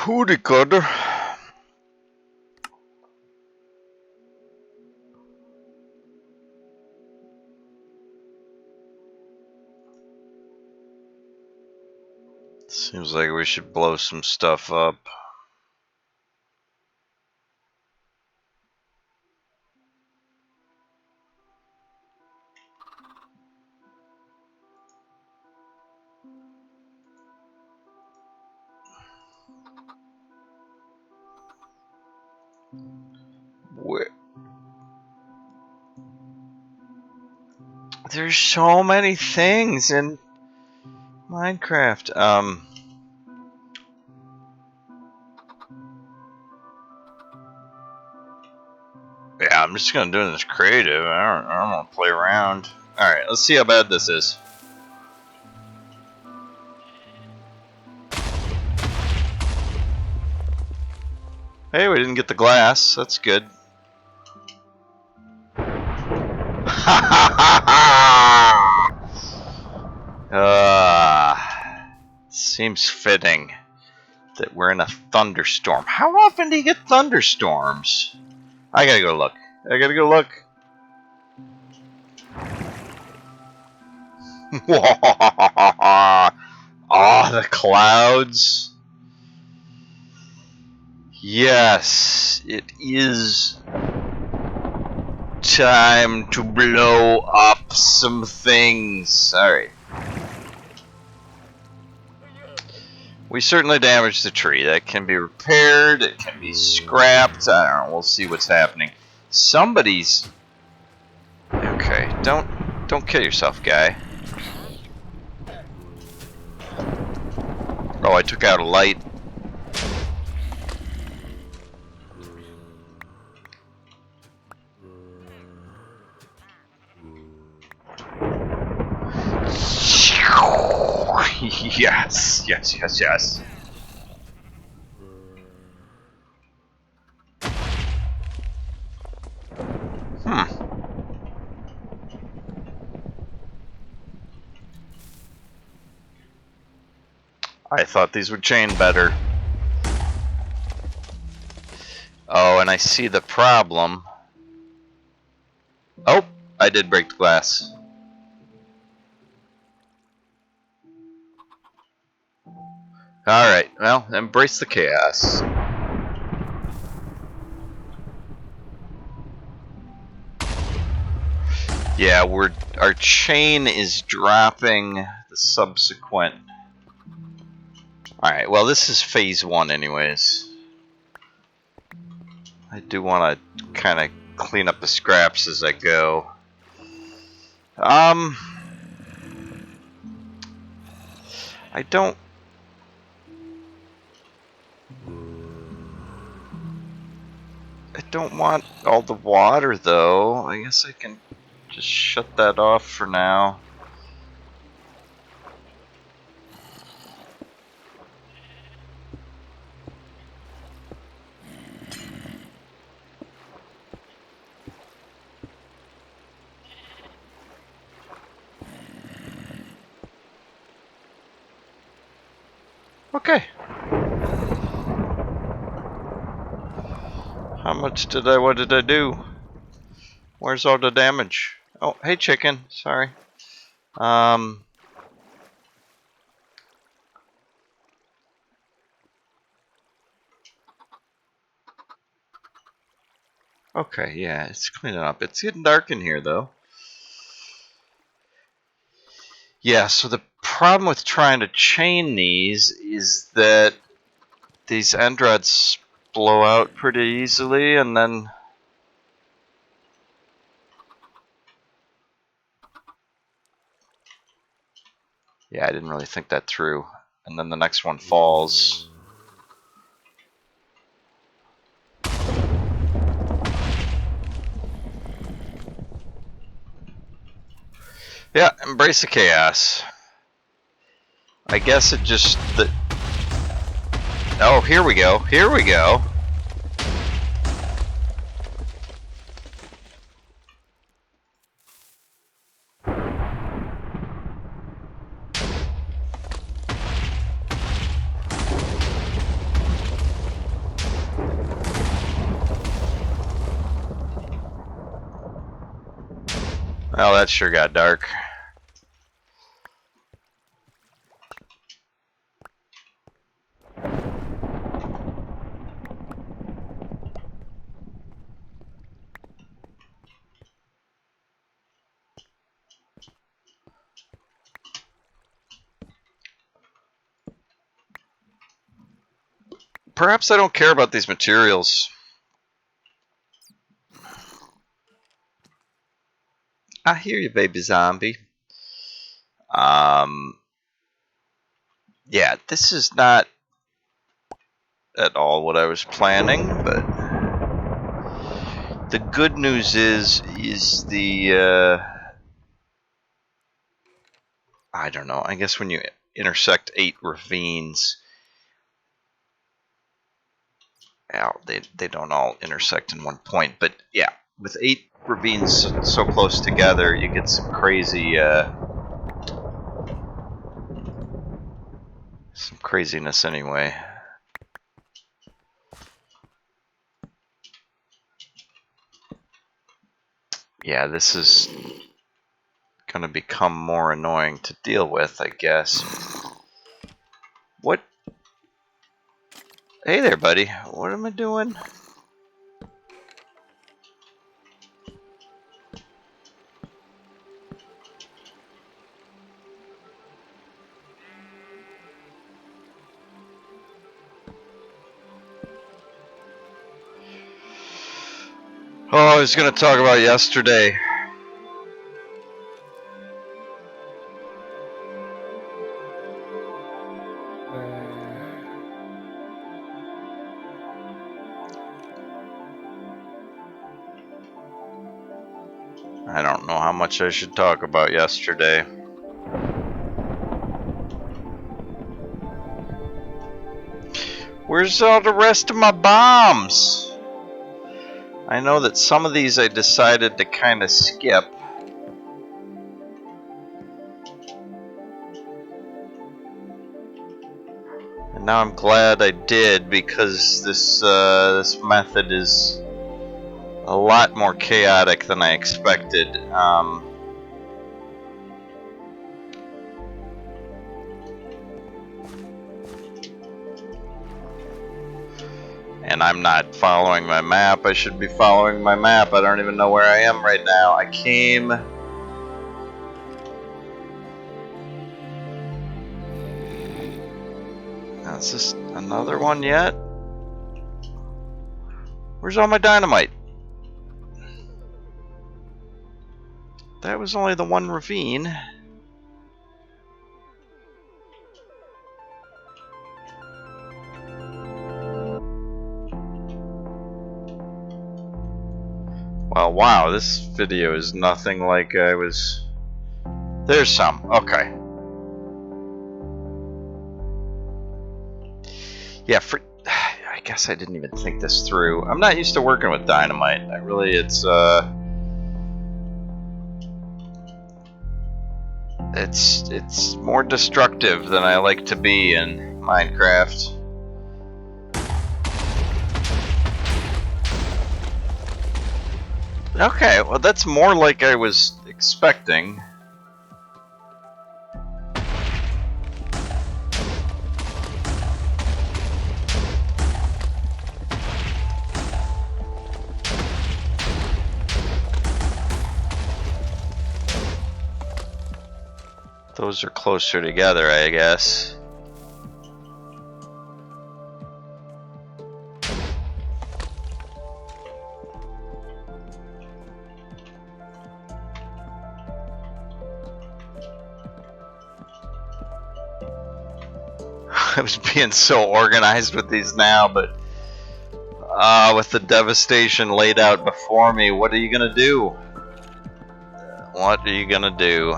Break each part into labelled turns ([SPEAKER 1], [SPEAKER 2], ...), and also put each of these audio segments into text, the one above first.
[SPEAKER 1] Hooty cutter. Seems like we should blow some stuff up. Where? There's so many things in Minecraft. Yeah, I'm just gonna do this creative. I don't want to play around. All right, let's see how bad this is. Hey, we didn't get the glass. That's good. Seems fitting that we're in a thunderstorm. How often do you get thunderstorms? I gotta go look. Oh, the clouds. Yes, it is time to blow up some things. Alright. We certainly damaged the tree. That can be repaired. It can be scrapped. I don't know. We'll see what's happening. Somebody's... Okay, don't kill yourself, guy. Oh, I took out a light. Yes. I thought these would chain better. Oh, and I see the problem. Oh, I did break the glass. Alright, well, embrace the chaos. Yeah, our chain is dropping the subsequent. Alright, well, this is phase 1 anyways. I do want to kind of clean up the scraps as I go. I don't want all the water, though. I guess I can just shut that off for now. Okay. What did I do? Where's all the damage? Oh, hey chicken, sorry. Okay, yeah, it's cleaning up. It's getting dark in here though. Yeah, so the problem with trying to chain these is that these end rods blow out pretty easily, and then yeah, I didn't really think that through. And then the next one falls. Yeah, embrace the chaos. I guess it just... Oh, here we go. Here we go. Well, that sure got dark. Perhaps I don't care about these materials. I hear you, baby zombie. Yeah, this is not at all what I was planning, but the good news is the I don't know. I guess when you intersect 8 ravines, well, they don't all intersect in one point, but yeah, with 8 ravines so close together, you get some craziness anyway. Yeah, this is gonna become more annoying to deal with, I guess. What? Hey there, buddy. What am I doing? Oh, I was gonna talk about yesterday. I don't know how much I should talk about yesterday. Where's all the rest of my bombs? I know that some of these I decided to kind of skip. And now I'm glad I did, because this method is a lot more chaotic than I expected. And I'm not following my map. I should be following my map. I don't even know where I am right now. I came... Is this another one yet? Where's all my dynamite? That was only the one ravine. Well, wow, this video is nothing like I was... There's some. Okay. Yeah, I guess I didn't even think this through. I'm not used to working with dynamite. It's more destructive than I like to be in Minecraft. Okay, well that's more like I was expecting. Those are closer together, I guess. I was being so organized with these now, but with the devastation laid out before me, what are you gonna do? What are you gonna do?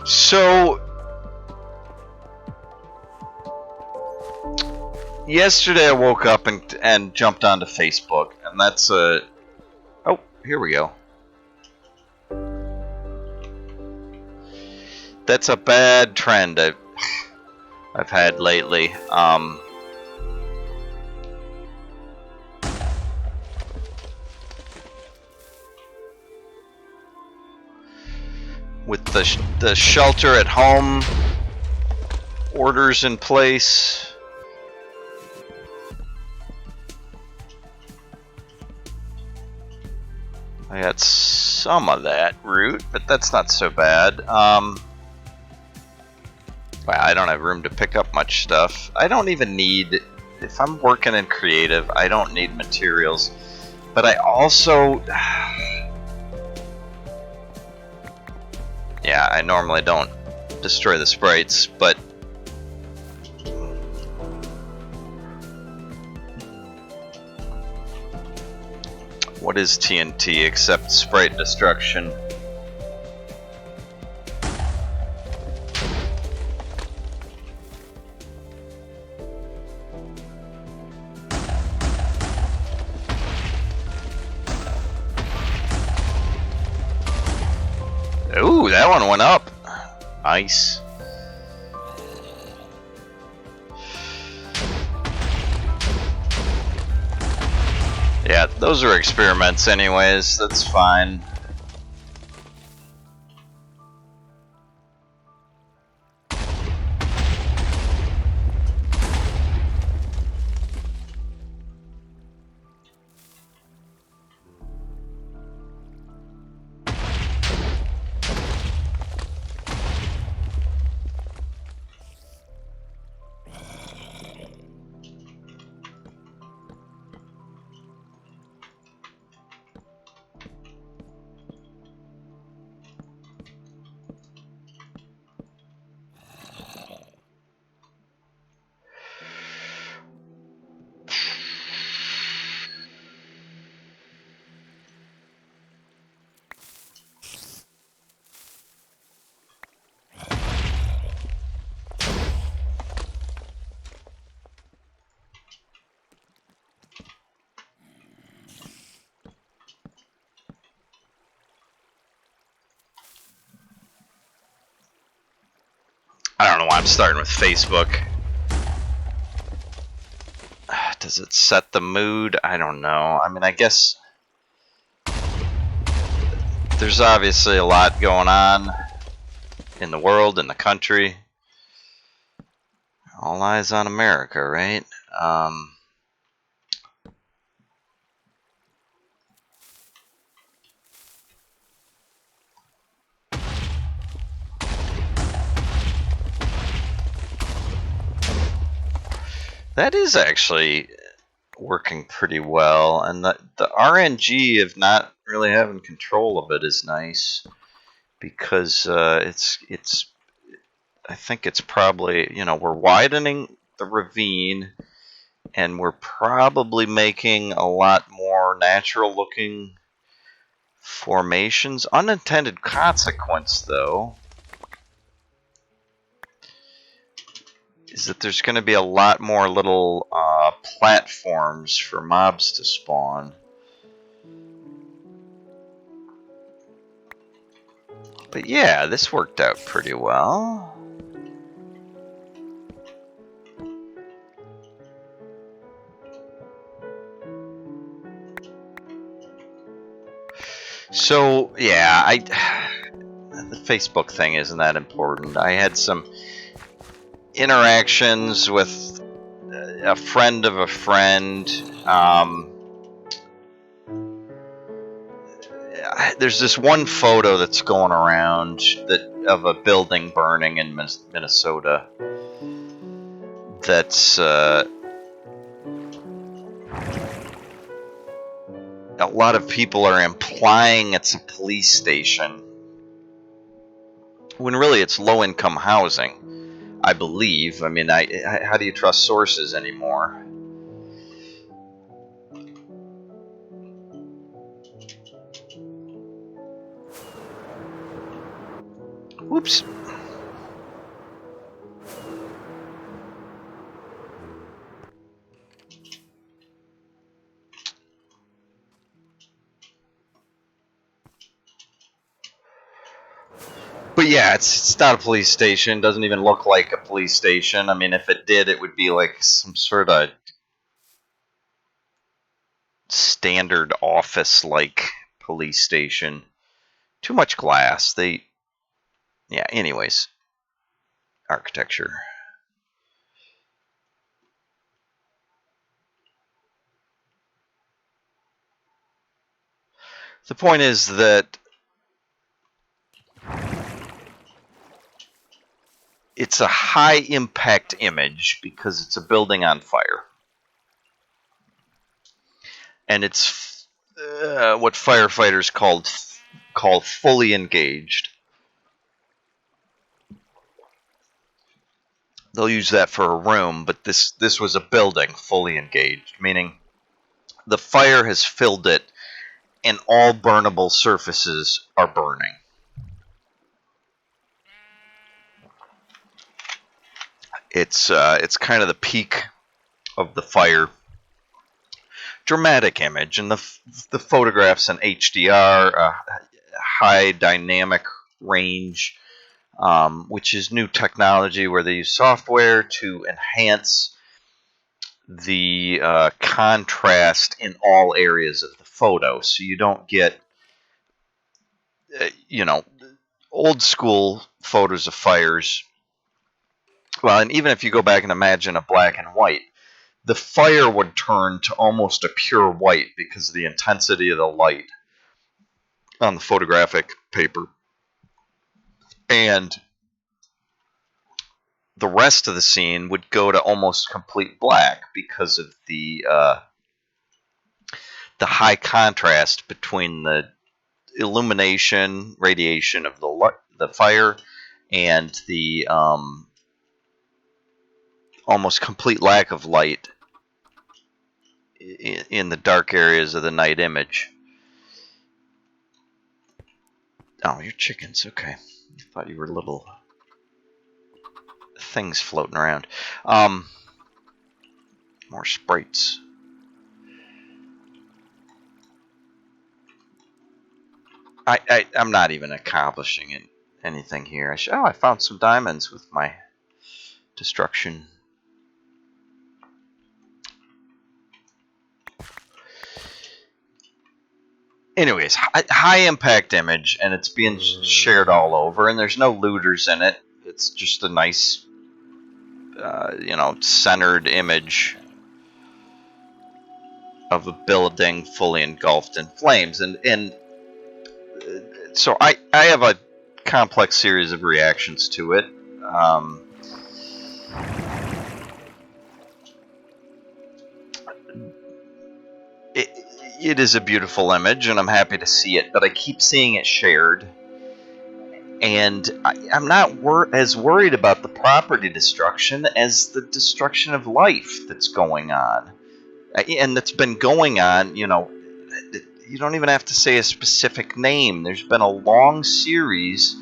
[SPEAKER 1] So, yesterday I woke up and jumped onto Facebook, and that's a... Oh, here we go. That's a bad trend I've had lately. with the shelter at home orders in place. I got some of that route, but that's not so bad. Wow, I don't have room to pick up much stuff. I don't even need, if I'm working in creative, I don't need materials. But I also, yeah, I normally don't destroy the sprites, but what is TNT except sprite destruction? Ooh, that one went up. Nice. Yeah, those are experiments anyways, that's fine. I don't know why I'm starting with Facebook. Does it set the mood? I don't know. I mean, I guess there's obviously a lot going on in the world, in the country. All eyes on America, right? That is actually working pretty well, and the RNG of not really having control of it is nice, because it's I think it's probably, you know, we're widening the ravine, and we're probably making a lot more natural looking formations. Unintended consequence, though, is that there's going to be a lot more little platforms for mobs to spawn. But yeah, this worked out pretty well. So yeah, the Facebook thing isn't that important. I had some interactions with a friend of a friend. There's this one photo that's going around of a building burning in Minnesota. That's a lot of people are implying it's a police station, when really it's low-income housing, I believe. I mean, how do you trust sources anymore? Whoops. But yeah, it's not a police station. Doesn't even look like a police station. I mean, if it did, it would be like some sort of standard office-like police station. Too much glass. Yeah, anyways. Architecture. The point is that it's a high impact image because it's a building on fire. And it's what firefighters call fully engaged. They'll use that for a room, but this was a building fully engaged, meaning the fire has filled it and all burnable surfaces are burning. It's kind of the peak of the fire. Dramatic image, and the photographs in HDR, high dynamic range, which is new technology where they use software to enhance the contrast in all areas of the photo, so you don't get, old school photos of fires. Well, and even if you go back and imagine a black and white, the fire would turn to almost a pure white because of the intensity of the light on the photographic paper. And the rest of the scene would go to almost complete black because of the high contrast between the illumination, radiation of the fire, and the almost complete lack of light in the dark areas of the night image. Oh, you're chickens. Okay. I thought you were little things floating around. More sprites. I'm not even accomplishing anything here. I found some diamonds with my destruction. Anyways, high impact image, and it's being shared all over, and there's no looters in it. It's just a nice, centered image of a building fully engulfed in flames, and so I have a complex series of reactions to it. It is a beautiful image, and I'm happy to see it, but I keep seeing it shared, and I'm not as worried about the property destruction as the destruction of life that's going on, and that's been going on. You don't even have to say a specific name. There's been a long series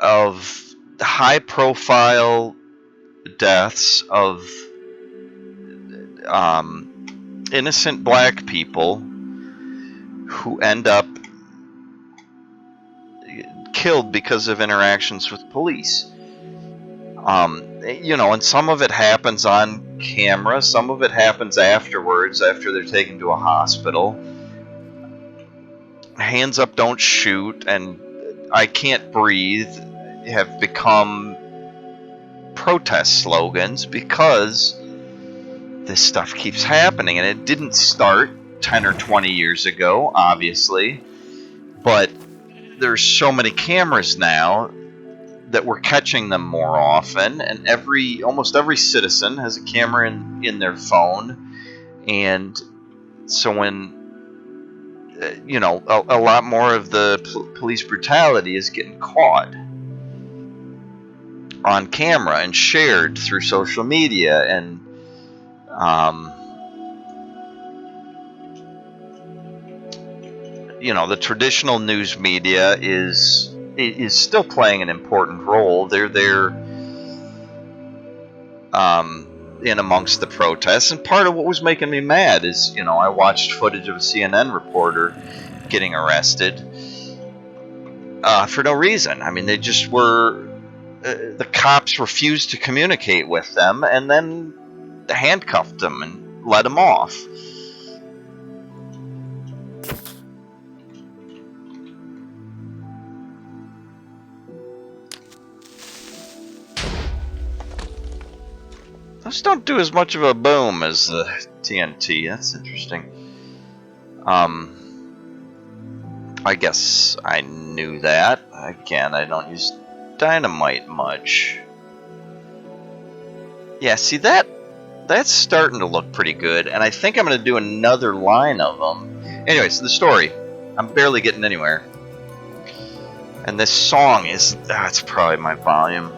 [SPEAKER 1] of high-profile deaths of innocent black people who end up killed because of interactions with police. And some of it happens on camera, some of it happens afterwards, after they're taken to a hospital. Hands up, don't shoot, and I can't breathe have become protest slogans because this stuff keeps happening, and it didn't start 10 or 20 years ago, obviously, but there's so many cameras now that we're catching them more often, and almost every citizen has a camera in their phone, and so when a lot more of the police brutality is getting caught on camera and shared through social media, and the traditional news media is still playing an important role. They're there in amongst the protests, and part of what was making me mad is, I watched footage of a CNN reporter getting arrested for no reason. I mean, they just were. The cops refused to communicate with them, and then handcuffed them and let them off. Those don't do as much of a boom as the TNT. That's interesting. I guess I knew that. Again, I don't use dynamite much. Yeah, see that's starting to look pretty good, and I think I'm going to do another line of them. Anyways, the story. I'm barely getting anywhere. And this song is... it's probably my volume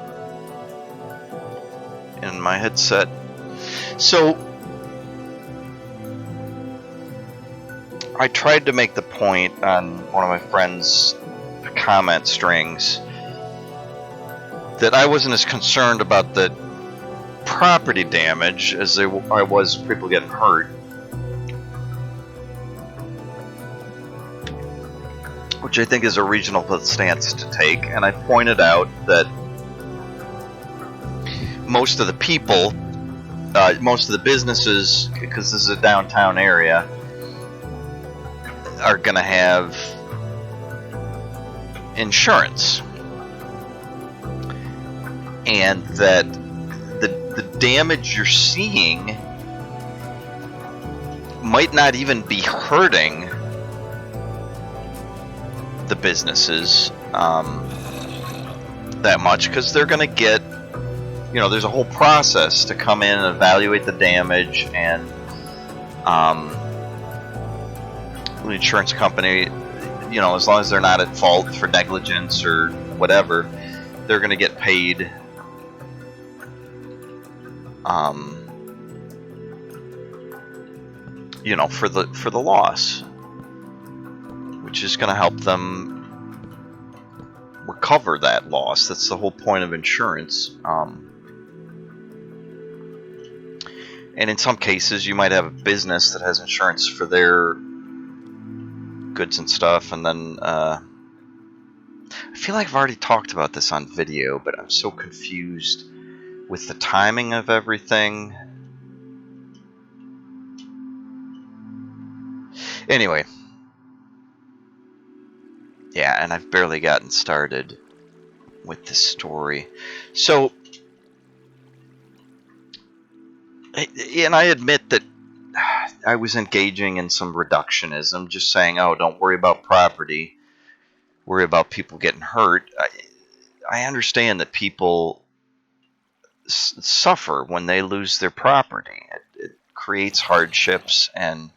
[SPEAKER 1] in my headset. So, I tried to make the point on one of my friend's comment strings that I wasn't as concerned about the property damage as I was people getting hurt. Which I think is a reasonable stance to take, and I pointed out that most of the people, most of the businesses, because this is a downtown area, are going to have insurance, and that the damage you're seeing might not even be hurting the businesses that much, because they're going to get, there's a whole process to come in and evaluate the damage, and the insurance company, as long as they're not at fault for negligence or whatever, they're going to get paid for the loss, which is going to help them recover that loss. That's the whole point of insurance. And in some cases, you might have a business that has insurance for their goods and stuff, and then I feel like I've already talked about this on video, but I'm so confused with the timing of everything. Anyway. Yeah, and I've barely gotten started with this story. So, and I admit that I was engaging in some reductionism, just saying, oh, don't worry about property, worry about people getting hurt. I understand that people suffer when they lose their property. It creates hardships, and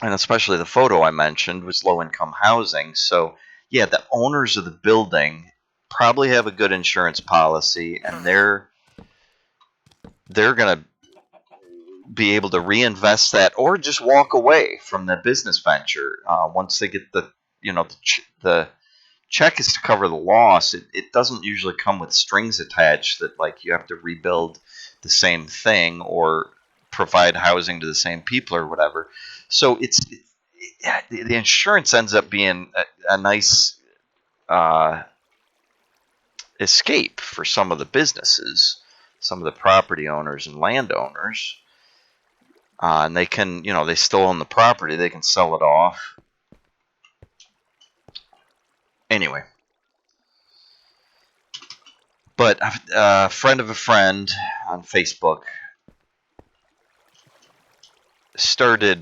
[SPEAKER 1] especially the photo I mentioned was low-income housing. So, yeah, the owners of the building probably have a good insurance policy, and they're going to be able to reinvest that, or just walk away from the business venture once they get the check is to cover the loss. It doesn't usually come with strings attached that, like, you have to rebuild the same thing or provide housing to the same people or whatever. So the insurance ends up being a nice escape for some of the businesses, some of the property owners and landowners. And they can, they still own the property. They can sell it off. Anyway. But a friend of a friend on Facebook started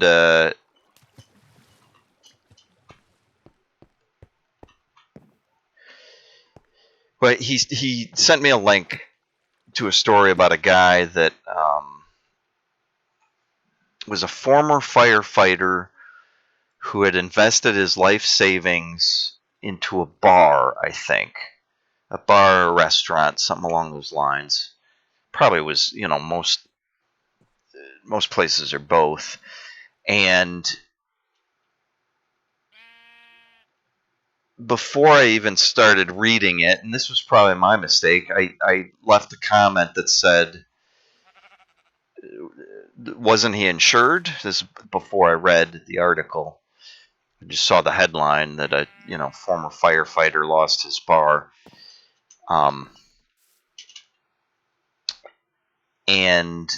[SPEAKER 1] but he sent me a link to a story about a guy that was a former firefighter who had invested his life savings into a bar, I think. A bar or restaurant, something along those lines. Probably was, most places are both. And before I even started reading it, and this was probably my mistake, I left a comment that said, wasn't he insured? This is before I read the article. I just saw the headline that a former firefighter lost his bar. And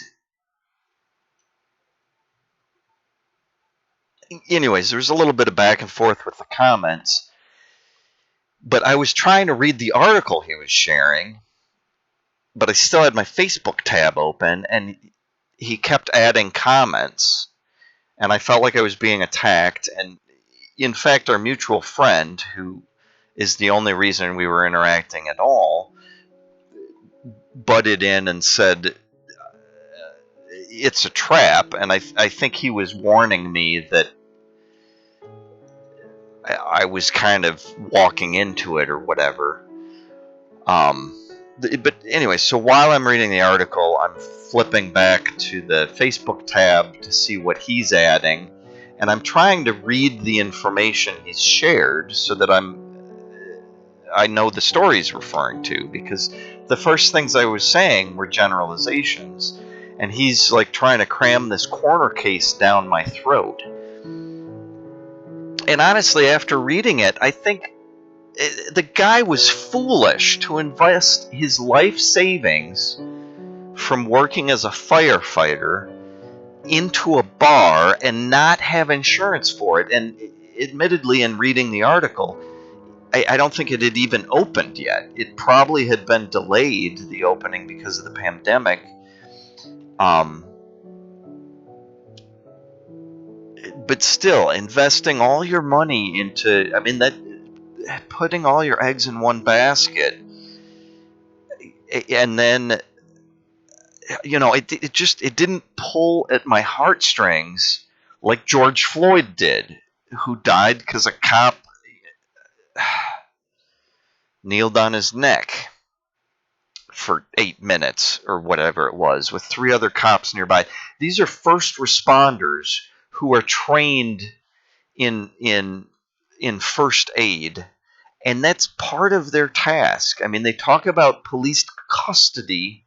[SPEAKER 1] anyways, there was a little bit of back and forth with the comments, but I was trying to read the article he was sharing, but I still had my Facebook tab open, and he kept adding comments, and I felt like I was being attacked. And in fact, our mutual friend, who is the only reason we were interacting at all, butted in and said, it's a trap. And I think he was warning me that I was kind of walking into it or whatever. But anyway, so while I'm reading the article, I'm flipping back to the Facebook tab to see what he's adding, and I'm trying to read the information he's shared so that I know the story he's referring to, because the first things I was saying were generalizations, and he's like trying to cram this corner case down my throat. And honestly, after reading it, I think the guy was foolish to invest his life savings from working as a firefighter into a bar and not have insurance for it. And admittedly, in reading the article, I don't think it had even opened yet. It probably had been delayed, the opening, because of the pandemic. But still, investing all your money into, putting all your eggs in one basket, and then, it didn't pull at my heartstrings like George Floyd did, who died because a cop kneeled on his neck for 8 minutes or whatever it was, with 3 other cops nearby. These are first responders who are trained in first aid, and that's part of their task. I mean, they talk about police custody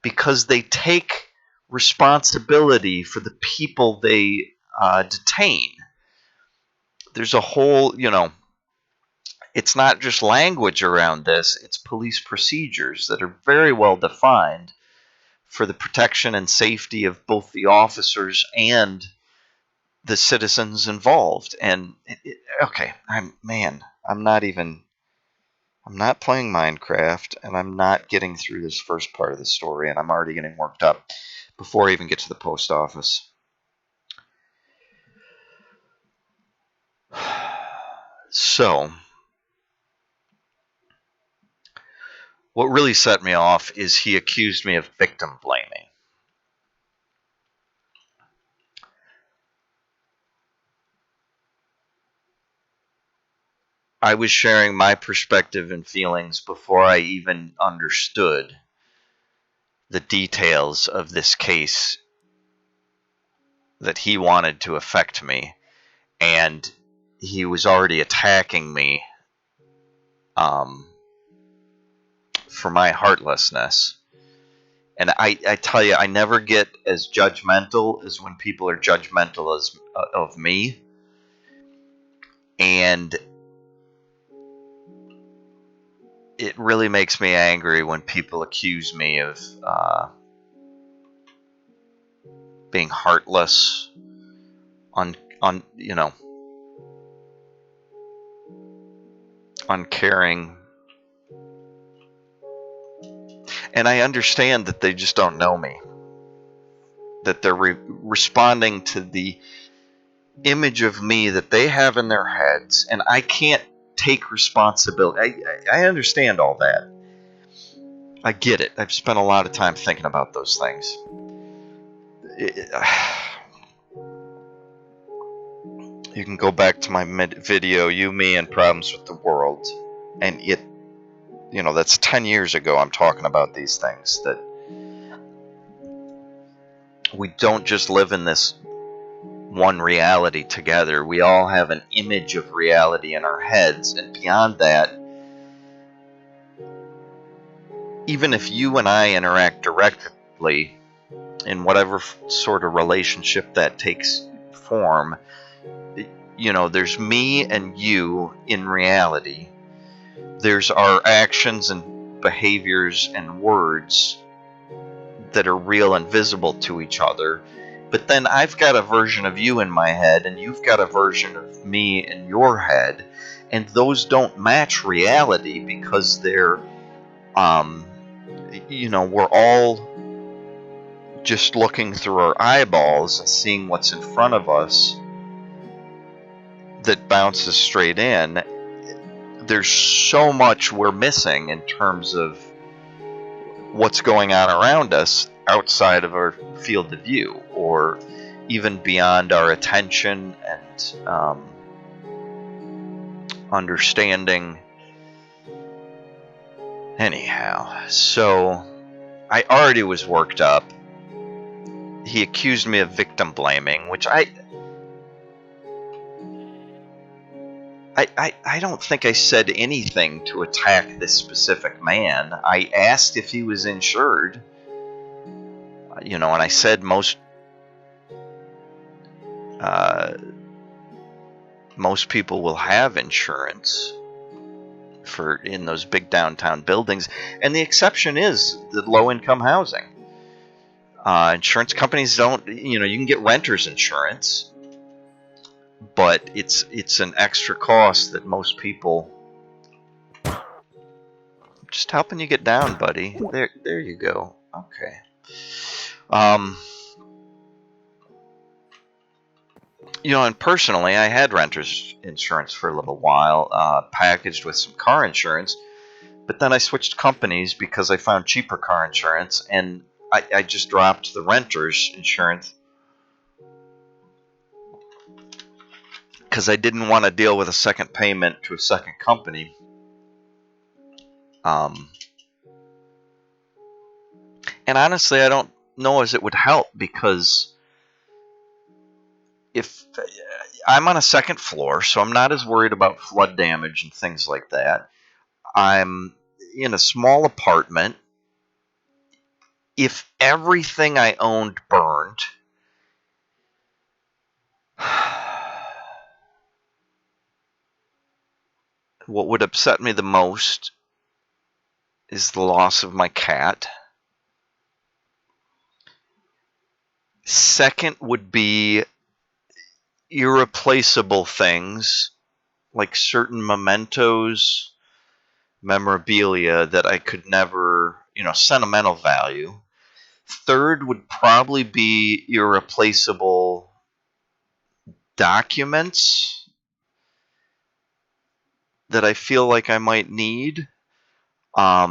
[SPEAKER 1] because they take responsibility for the people they detain. There's a whole, it's not just language around this, it's police procedures that are very well defined for the protection and safety of both the officers and the citizens involved. And okay, I'm not playing Minecraft, and I'm not getting through this first part of the story, and I'm already getting worked up before I even get to the post office. So, what really set me off is he accused me of victim blaming. I was sharing my perspective and feelings before I even understood the details of this case that he wanted to affect me, and he was already attacking me for my heartlessness. And I tell you, I never get as judgmental as when people are judgmental of me. And it really makes me angry when people accuse me of being heartless, uncaring. And I understand that they just don't know me, that they're responding to the image of me that they have in their heads, and I can't take responsibility. I understand all that. I get it. I've spent a lot of time thinking about those things. You can go back to my video, You, Me, and Problems with the World, and that's 10 years ago I'm talking about these things, that we don't just live in this one reality together. We all have an image of reality in our heads, and beyond that, even if you and I interact directly in whatever sort of relationship that takes form, there's me and you in reality. There's our actions and behaviors and words that are real and visible to each other. But then I've got a version of you in my head, and you've got a version of me in your head, and those don't match reality because they're we're all just looking through our eyeballs and seeing what's in front of us that bounces straight in. There's so much we're missing in terms of what's going on around us outside of our field of view, or even beyond our attention and understanding. Anyhow, so I already was worked up. He accused me of victim blaming, which I don't think I said anything to attack this specific man. I asked if he was insured, and I said most people will have insurance in those big downtown buildings, and the exception is the low-income housing. Insurance companies don't, you can get renter's insurance, but it's an extra cost that most people. Just helping you get down, buddy. There you go. Okay. And personally, I had renter's insurance for a little while, packaged with some car insurance, but then I switched companies because I found cheaper car insurance, and I just dropped the renter's insurance because I didn't want to deal with a second payment to a second company. And honestly, I don't know as it would help, because if I'm on a second floor, so I'm not as worried about flood damage and things like that. I'm in a small apartment. If everything I owned burned, what would upset me the most is the loss of my cat. Second would be irreplaceable things, like certain mementos, memorabilia that I could never, sentimental value. Third would probably be irreplaceable documents that I feel like I might need. But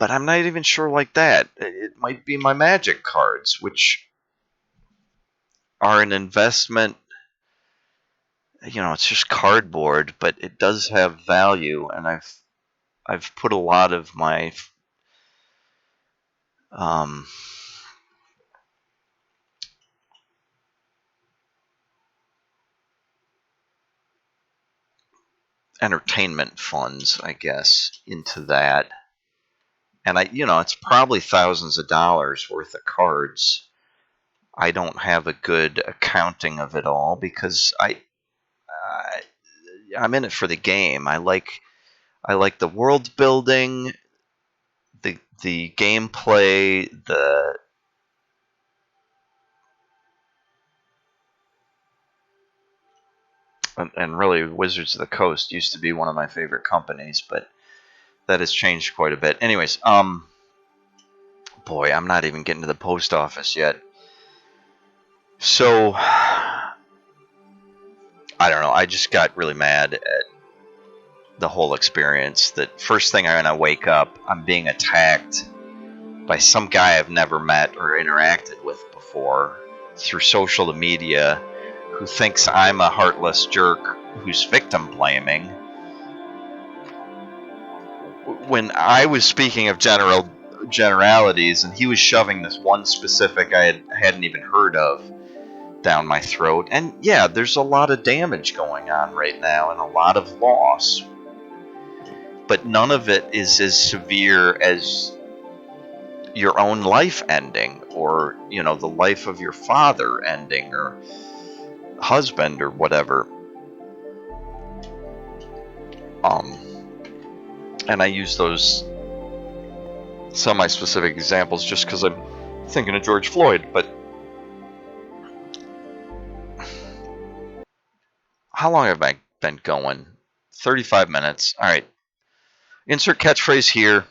[SPEAKER 1] I'm not even sure like that. It might be my magic cards, which are an investment. It's just cardboard, but it does have value, and I've put a lot of my entertainment funds, I guess, into that. And it's probably thousands of dollars worth of cards. I don't have a good accounting of it all because I'm in it for the game. I like the world building, the gameplay, and really Wizards of the Coast used to be one of my favorite companies, but that has changed quite a bit. Anyways, boy, I'm not even getting to the post office yet. So, I don't know. I just got really mad at the whole experience. That first thing when I wake up, I'm being attacked by some guy I've never met or interacted with before through social media, who thinks I'm a heartless jerk who's victim blaming, when I was speaking of generalities, and he was shoving this one specific I hadn't even heard of down my throat. And yeah, there's a lot of damage going on right now and a lot of loss, but none of it is as severe as your own life ending, or the life of your father ending, or husband, or whatever. And I use those semi-specific examples just because I'm thinking of George Floyd. But how long have I been going? 35 minutes. All right. Insert catchphrase here.